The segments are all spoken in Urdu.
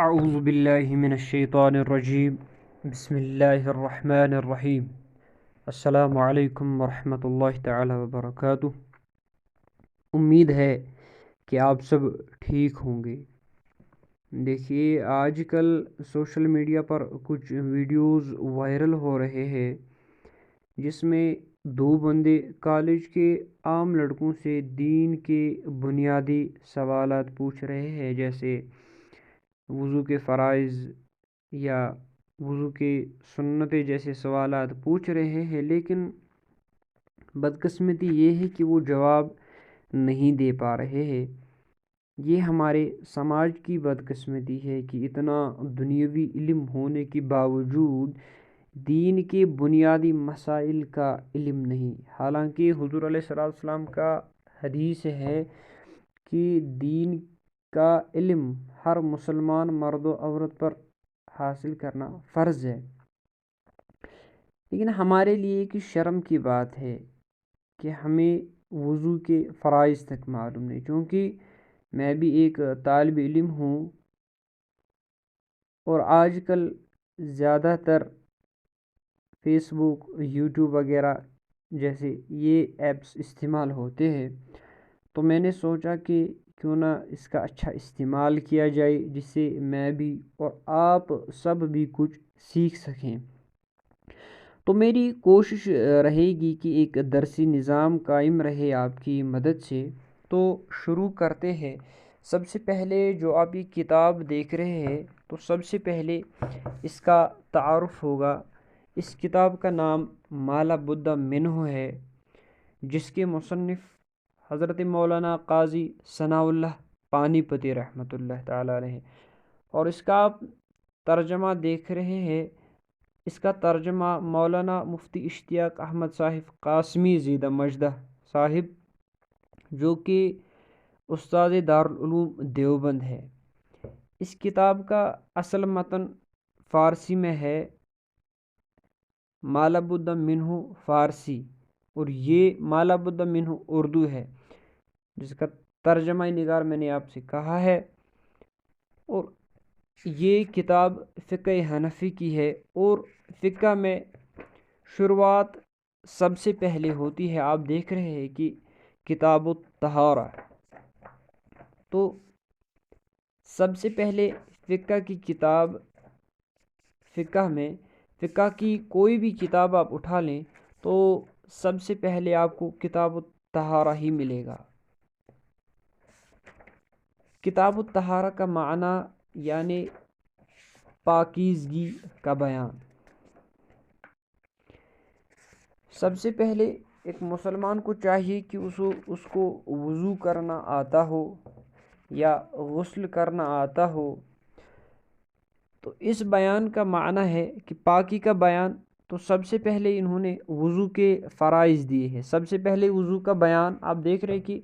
اعوذ باللہ من الشیطان الرجیم بسم اللہ الرحمن الرحیم السلام علیکم ورحمۃ اللہ تعالی وبرکاتہ۔ امید ہے کہ آپ سب ٹھیک ہوں گے۔ دیکھیے، آج کل سوشل میڈیا پر کچھ ویڈیوز وائرل ہو رہے ہیں جس میں دو بندے کالج کے عام لڑکوں سے دین کے بنیادی سوالات پوچھ رہے ہیں، جیسے وضو کے فرائض یا وضو کے سنتیں جیسے سوالات پوچھ رہے ہیں، لیکن بدقسمتی یہ ہے کہ وہ جواب نہیں دے پا رہے ہیں۔ یہ ہمارے سماج کی بدقسمتی ہے کہ اتنا دنیاوی علم ہونے کے باوجود دین کے بنیادی مسائل کا علم نہیں، حالانکہ حضور علیہ السلام کا حدیث ہے کہ دین کا علم ہر مسلمان مرد و عورت پر حاصل کرنا فرض ہے۔ لیکن ہمارے لیے ایک شرم کی بات ہے کہ ہمیں وضو کے فرائض تک معلوم نہیں، کیونکہ میں بھی ایک طالب علم ہوں اور آج کل زیادہ تر فیس بک، یوٹیوب وغیرہ جیسے یہ ایپس استعمال ہوتے ہیں، تو میں نے سوچا کہ کیوں نہ اس کا اچھا استعمال کیا جائے، جس سے میں بھی اور آپ سب بھی کچھ سیکھ سکیں۔ تو میری کوشش رہے گی کہ ایک درسی نظام قائم رہے آپ کی مدد سے۔ تو شروع کرتے ہیں۔ سب سے پہلے جو آپ یہ کتاب دیکھ رہے ہیں، تو سب سے پہلے اس کا تعارف ہوگا۔ اس کتاب کا نام ما لا بد منہ ہے، جس کے مصنف حضرت مولانا قاضی ثناء اللہ پانی پتی رحمۃ اللہ تعالیٰ علیہ، اور اس کا آپ ترجمہ دیکھ رہے ہیں۔ اس کا ترجمہ مولانا مفتی اشتیاق احمد صاحب قاسمی زیدہ مجدہ صاحب، جو کہ استاد دارالعلوم دیوبند ہے۔ اس کتاب کا اصل متن فارسی میں ہے، ما لا بد منہ فارسی، اور یہ ما لا بد منہ اردو ہے، جس کا ترجمہ نگار میں نے آپ سے کہا ہے۔ اور یہ کتاب فقہ حنفی کی ہے، اور فقہ میں شروعات سب سے پہلے ہوتی ہے۔ آپ دیکھ رہے ہیں کہ کتاب الطہارہ، تو سب سے پہلے فقہ کی کتاب، فقہ کی کوئی بھی کتاب آپ اٹھا لیں تو سب سے پہلے آپ کو کتاب الطہارہ ہی ملے گا۔ کتاب الطہارہ کا معنی یعنی پاکیزگی کا بیان۔ سب سے پہلے ایک مسلمان کو چاہیے کہ اس کو وضو کرنا آتا ہو یا غسل کرنا آتا ہو۔ تو اس بیان کا معنی ہے کہ پاکی کا بیان، تو سب سے پہلے انہوں نے وضو کے فرائض دیے ہیں۔ سب سے پہلے وضو کا بیان آپ دیکھ رہے کہ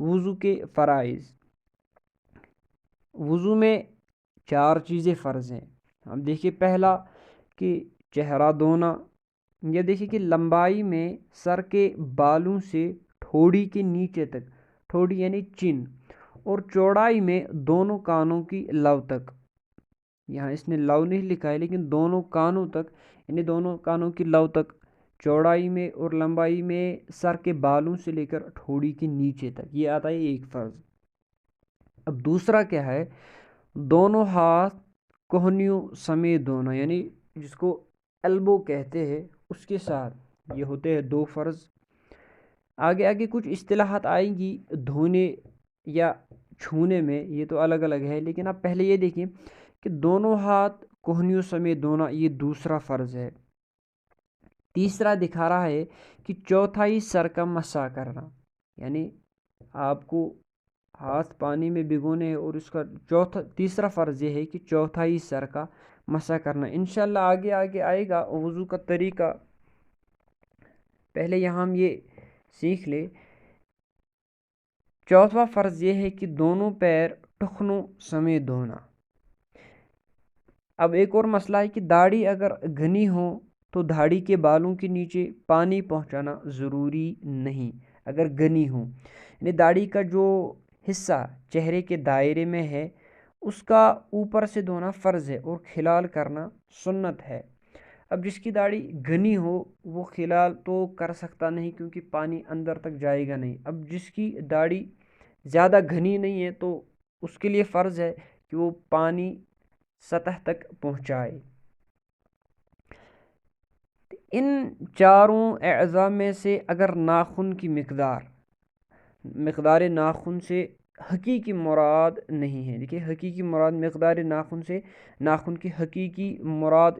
وضو کے فرائض، وضو میں 4 چیزیں فرض ہیں۔ ہم دیکھیے، پہلا کہ چہرہ دھونا، یہ دیکھیے کہ لمبائی میں سر کے بالوں سے ٹھوڑی کے نیچے تک، ٹھوڑی یعنی چن، اور چوڑائی میں دونوں کانوں کی لو تک، یہاں اس نے لو نہیں لکھا ہے لیکن دونوں کانوں تک، یعنی دونوں کانوں کی لو تک چوڑائی میں، اور لمبائی میں سر کے بالوں سے لے کر ٹھوڑی کے نیچے تک، یہ آتا ہے ایک فرض۔ اب دوسرا کیا ہے؟ دونوں ہاتھ کوہنیوں سمیت دھونا، یعنی جس کو ایلبو کہتے ہیں، اس کے ساتھ، یہ ہوتے ہیں 2 فرض۔ آگے کچھ اصطلاحات آئیں گی دھونے یا چھونے میں، یہ تو الگ الگ ہے، لیکن آپ پہلے یہ دیکھیں کہ دونوں ہاتھ کوہنیوں سمیت دھونا، یہ دوسرا فرض ہے۔ تیسرا دکھا رہا ہے کہ چوتھائی سر کا مسح کرنا، یعنی آپ کو ہاتھ پانی میں بھگونے، اور اس کا تیسرا فرض یہ ہے کہ چوتھائی سر کا مسح کرنا۔ انشاءاللہ آگے آئے گا وضو کا طریقہ، پہلے یہاں ہم یہ سیکھ لے۔ چوتھا فرض یہ ہے کہ دونوں پیر ٹخنوں سمیت دھونا۔ اب ایک اور مسئلہ ہے کہ داڑھی اگر گھنی ہو تو داڑھی کے بالوں کے نیچے پانی پہنچانا ضروری نہیں، اگر گھنی ہو، یعنی داڑھی کا جو حصہ چہرے کے دائرے میں ہے اس کا اوپر سے دھونا فرض ہے اور خلال کرنا سنت ہے۔ اب جس کی داڑھی گھنی ہو وہ خلال تو کر سکتا نہیں کیونکہ پانی اندر تک جائے گا نہیں۔ اب جس کی داڑھی زیادہ گھنی نہیں ہے تو اس کے لیے فرض ہے کہ وہ پانی سطح تک پہنچائے۔ ان چاروں اعضاء میں سے اگر ناخن کی مقدار ناخن سے حقیقی مراد نہیں ہے، دیکھیے حقیقی مراد مقدار ناخن سے ناخن کی حقیقی مراد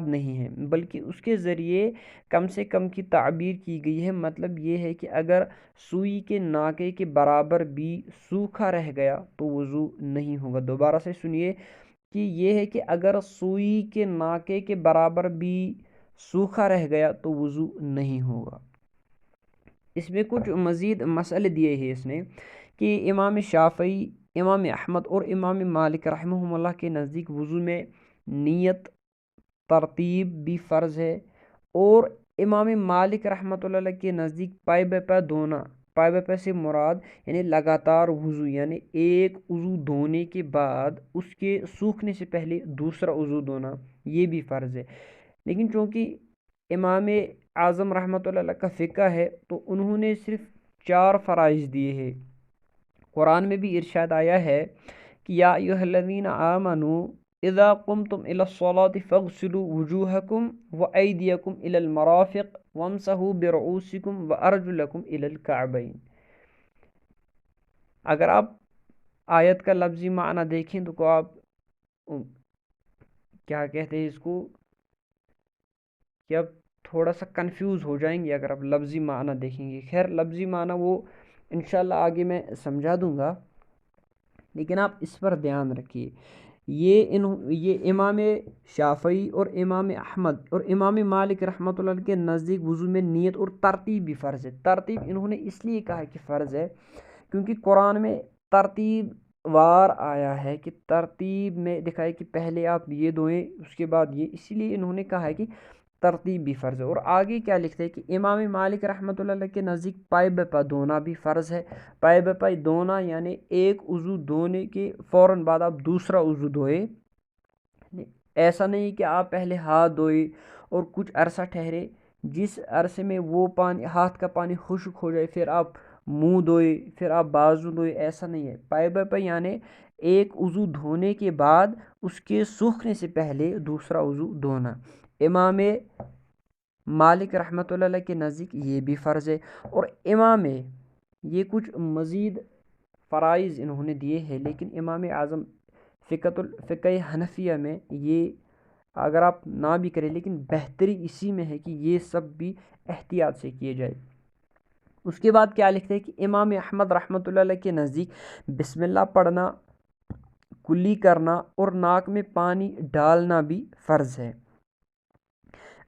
نہیں ہے، بلکہ اس کے ذریعے کم سے کم کی تعبیر کی گئی ہے۔ مطلب یہ ہے کہ اگر سوئی کے ناکے کے برابر بھی سوکھا رہ گیا تو وضو نہیں ہوگا۔ دوبارہ سے سنیے کہ یہ ہے کہ اگر سوئی کے ناکے کے برابر بھی سوکھا رہ گیا تو وضو نہیں ہوگا۔ اس میں کچھ مزید مسئلے دیے ہیں اس نے کہ امام شافعی، امام احمد اور امام مالک رحمہ اللہ کے نزدیک وضو میں نیت ترتیب بھی فرض ہے، اور امام مالک رحمۃ اللہ علیہ کے نزدیک پائے بے پا دھونا، پائے بے پا سے مراد یعنی لگاتار وضو، یعنی ایک وضو دھونے کے بعد اس کے سوکھنے سے پہلے دوسرا وضو دھونا، یہ بھی فرض ہے۔ لیکن چونکہ امام اعظم رحمۃ اللہ علیہ کا فقہ ہے تو انہوں نے صرف 4 فرائض دیے ہیں۔ قرآن میں بھی ارشاد آیا ہے کہ یا ایھا الذین آمنوا اذا قمتم الى الصلاة فاغسلوا وجوہکم وایدیکم الى المرافق وامسحوا برؤوسکم وارجلکم الى الکعبین۔ اگر آپ آیت کا لفظی معنی دیکھیں تو آپ کیا کہتے ہیں اس کو کہ اب تھوڑا سا کنفیوز ہو جائیں گے اگر آپ لفظی معنی دیکھیں گے۔ خیر لفظی معنی وہ انشاءاللہ آگے میں سمجھا دوں گا، لیکن آپ اس پر دھیان رکھیے۔ یہ امام شافعی اور امام احمد اور امام مالک رحمۃ اللہ علیہ کے نزدیک وضو میں نیت اور ترتیب بھی فرض ہے۔ ترتیب انہوں نے اس لیے کہا کہ فرض ہے کیونکہ قرآن میں ترتیب وار آیا ہے کہ ترتیب میں دکھائے کہ پہلے آپ یہ دھوئیں اس کے بعد یہ، اسی لیے انہوں نے کہا ہے کہ ترتیب بھی فرض ہے۔ اور آگے کیا لکھتے ہیں کہ امام مالک رحمۃ اللہ علیہ کے نزدیک پائے بے پا دھونا بھی فرض ہے۔ پائے بے پا دھونا یعنی ایک وضو دھونے کے فوراً بعد آپ دوسرا وضو دھوئے، ایسا نہیں کہ آپ پہلے ہاتھ دھوئے اور کچھ عرصہ ٹھہرے، جس عرصے میں وہ پانی ہاتھ کا پانی خشک ہو جائے پھر آپ منہ دھوئے پھر آپ بازو دھوئے، ایسا نہیں ہے۔ پائے بے پا یعنی ایک وضو دھونے کے بعد اس کے سوکھنے سے پہلے دوسرا وضو دھونا۔ امام مالک رحمۃ اللہ علیہ کے نزدیک یہ بھی فرض ہے۔ اور امام یہ کچھ مزید فرائض انہوں نے دیے ہیں، لیکن امام اعظم فقہ حنفیہ میں یہ اگر آپ نہ بھی کریں لیکن بہتری اسی میں ہے کہ یہ سب بھی احتیاط سے کیے جائے۔ اس کے بعد کیا لکھتے ہیں کہ امام احمد رحمۃ اللہ علیہ کے نزدیک بسم اللہ پڑھنا، کلی کرنا اور ناک میں پانی ڈالنا بھی فرض ہے۔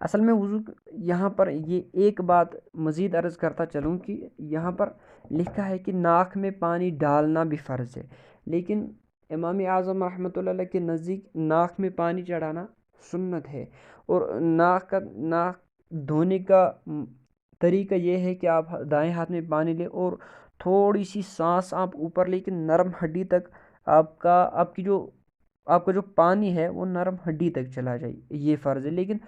اصل میں وضو یہاں پر یہ ایک بات مزید عرض کرتا چلوں کہ یہاں پر لکھا ہے کہ ناک میں پانی ڈالنا بھی فرض ہے، لیکن امام اعظم رحمۃ اللہ علیہ کے نزدیک ناک میں پانی چڑھانا سنت ہے۔ اور ناک دھونے کا طریقہ یہ ہے کہ آپ دائیں ہاتھ میں پانی لیں اور تھوڑی سی سانس آپ اوپر لیکن نرم ہڈی تک آپ کا جو پانی ہے وہ نرم ہڈی تک چلا جائے، یہ فرض ہے، لیکن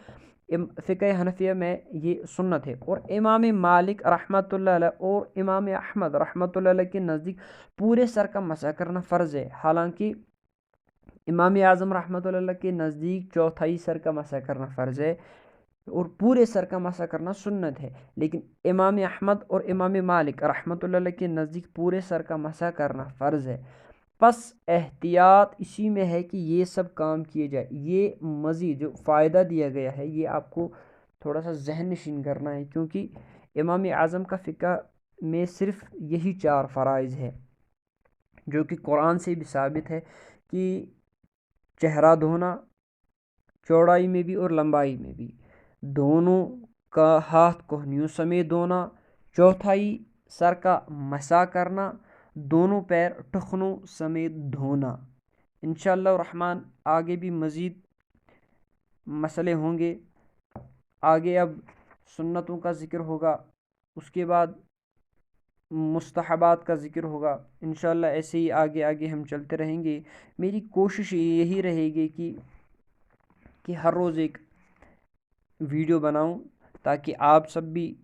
فقہ حنفیہ میں یہ سنت ہے۔ اور امام مالک رحمۃ اللہ علیہ اور امام احمد رحمۃ اللہ علیہ کے نزدیک پورے سر کا مسح کرنا فرض ہے، حالانکہ امام اعظم رحمۃ اللہ علیہ کے نزدیک چوتھائی سر کا مسح کرنا فرض ہے اور پورے سر کا مسح کرنا سنت ہے، لیکن امام احمد اور امام مالک رحمۃ اللہ علیہ کے نزدیک پورے سر کا مسح کرنا فرض ہے۔ پس احتیاط اسی میں ہے کہ یہ سب کام کیے جائے۔ یہ مزید جو فائدہ دیا گیا ہے یہ آپ کو تھوڑا سا ذہن نشین کرنا ہے، کیونکہ امام اعظم کا فقہ میں صرف یہی 4 فرائض ہے جو کہ قرآن سے بھی ثابت ہے کہ چہرہ دھونا، چوڑائی میں بھی اور لمبائی میں بھی، دونوں کا ہاتھ کوہنیوں سمیت دھونا، چوتھائی سر کا مسح کرنا، دونوں پیر ٹخنوں سمیت دھونا۔ انشاءاللہ الرحمن آگے بھی مزید مسئلے ہوں گے، آگے اب سنتوں کا ذکر ہوگا، اس کے بعد مستحبات کا ذکر ہوگا، انشاءاللہ ایسے ہی آگے آگے ہم چلتے رہیں گے۔ میری کوشش یہی رہے گی کہ ہر روز ایک ویڈیو بناؤں تاکہ آپ سب بھی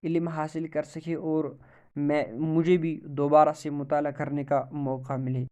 علم حاصل کر سکے اور مجھے بھی دوبارہ سے مطالعہ کرنے کا موقع ملے۔